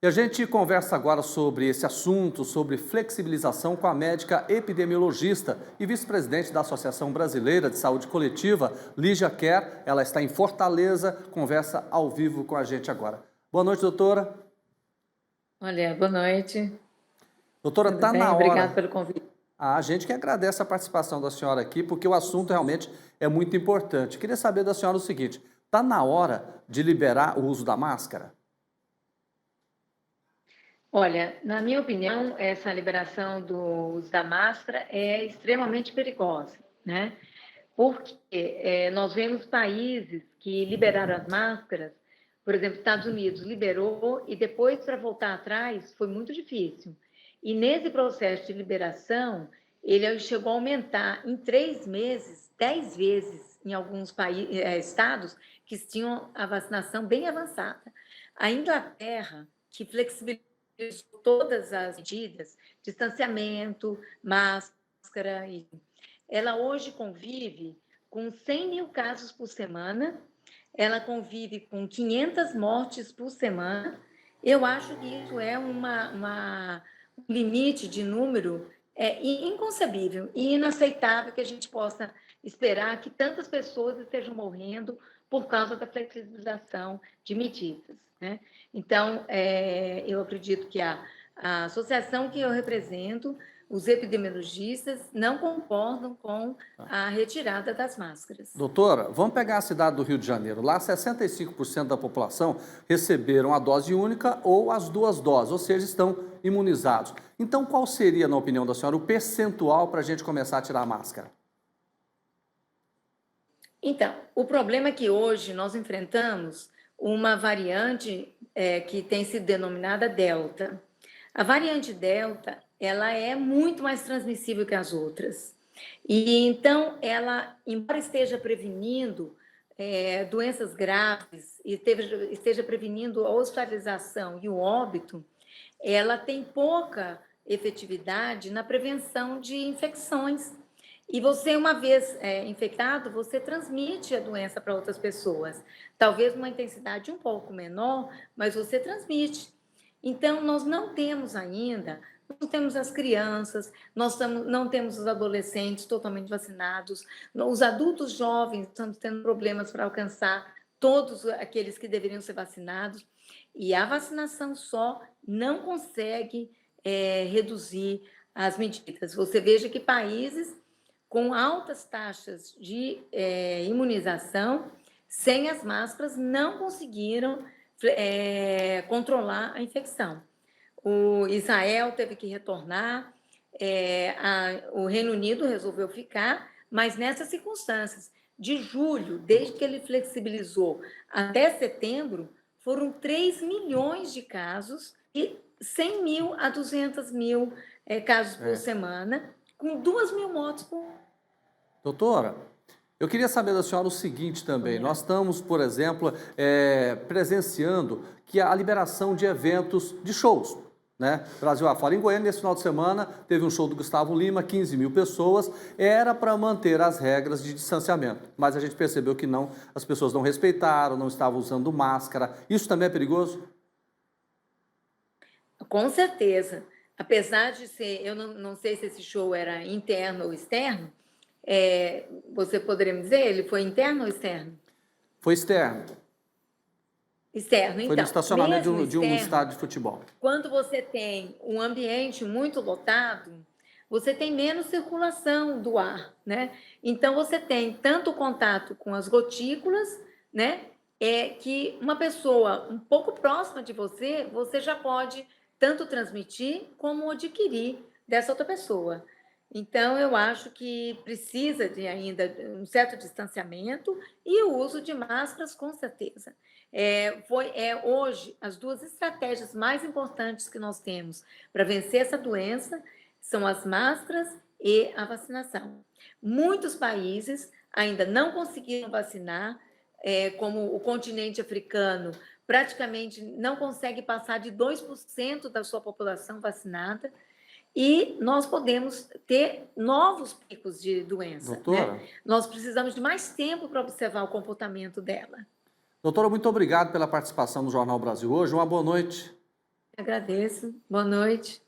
E a gente conversa agora sobre esse assunto, sobre flexibilização com a médica epidemiologista e vice-presidente da Associação Brasileira de Saúde Coletiva, Lígia Kerr. Ela está em Fortaleza, conversa ao vivo com a gente agora. Boa noite, doutora. Olha, boa noite. Doutora, Tudo está bem? na Obrigada hora. pelo convite. A gente que agradece a participação da senhora aqui, porque o assunto realmente é muito importante. Queria saber da senhora o seguinte: está na hora de liberar o uso da máscara? Olha, na minha opinião, essa liberação do uso da máscara é extremamente perigosa, né? Porque nós vemos países que liberaram as máscaras, por exemplo, Estados Unidos liberou e depois para voltar atrás foi muito difícil. E nesse processo de liberação, ele chegou a aumentar em 3 meses, 10 vezes em alguns estados que tinham a vacinação bem avançada. A Inglaterra, que flexibilizou todas as medidas, distanciamento, máscara, ela hoje convive com 100 mil casos por semana, ela convive com 500 mortes por semana. Eu acho que isso é um limite de número inconcebível e inaceitável que a gente possa esperar que tantas pessoas estejam morrendo por causa da flexibilização de medidas, né? Então, eu acredito que a associação que eu represento, os epidemiologistas, não concordam com a retirada das máscaras. Doutora, vamos pegar a cidade do Rio de Janeiro. Lá, 65% da população receberam a dose única ou as duas doses, ou seja, estão imunizados. Então, qual seria, na opinião da senhora, o percentual para a gente começar a tirar a máscara? Então, o problema é que hoje nós enfrentamos uma variante que tem sido denominada Delta. A variante Delta, ela é muito mais transmissível que as outras. E então, ela, embora esteja prevenindo doenças graves e esteja prevenindo a hospitalização e o óbito, ela tem pouca efetividade na prevenção de infecções. E você, uma vez infectado, você transmite a doença para outras pessoas. Talvez numa intensidade um pouco menor, mas você transmite. Então, nós não temos ainda, não temos as crianças, não temos os adolescentes totalmente vacinados, os adultos jovens estamos tendo problemas para alcançar todos aqueles que deveriam ser vacinados. E a vacinação só não consegue reduzir as medidas. Você veja que países com altas taxas de imunização, sem as máscaras, não conseguiram controlar a infecção. O Israel teve que retornar, o Reino Unido resolveu ficar, mas nessas circunstâncias, de julho, desde que ele flexibilizou até setembro, foram 3 milhões de casos e 100 mil a 200 mil casos por semana, com 2 mil mortes por. Doutora, eu queria saber da senhora o seguinte também. Nós estamos, por exemplo, presenciando que a liberação de eventos, de shows, né? Brasil afora. Em Goiânia, nesse final de semana, teve um show do Gustavo Lima, 15 mil pessoas. Era para manter as regras de distanciamento, mas a gente percebeu que não, as pessoas não respeitaram, não estavam usando máscara. Isso também é perigoso? Com certeza. Apesar de ser, eu não sei se esse show era interno ou externo, você poderia me dizer, ele foi interno ou externo? Foi externo. Externo, Foi no então. estacionamento Mesmo de um externo, estádio de futebol. quando você tem um ambiente muito lotado, você tem menos circulação do ar, né? Então, você tem tanto contato com as gotículas, né? Que uma pessoa um pouco próxima de você, você já pode tanto transmitir como adquirir dessa outra pessoa. Então, eu acho que precisa de ainda um certo distanciamento e o uso de máscaras, com certeza. Hoje, as duas estratégias mais importantes que nós temos para vencer essa doença são as máscaras e a vacinação. Muitos países ainda não conseguiram vacinar, como o continente africano praticamente não consegue passar de 2% da sua população vacinada, e nós podemos ter novos picos de doença, né? Doutora? Nós precisamos de mais tempo para observar o comportamento dela. Doutora, muito obrigado pela participação no Jornal Brasil hoje. Uma boa noite. Agradeço. Boa noite.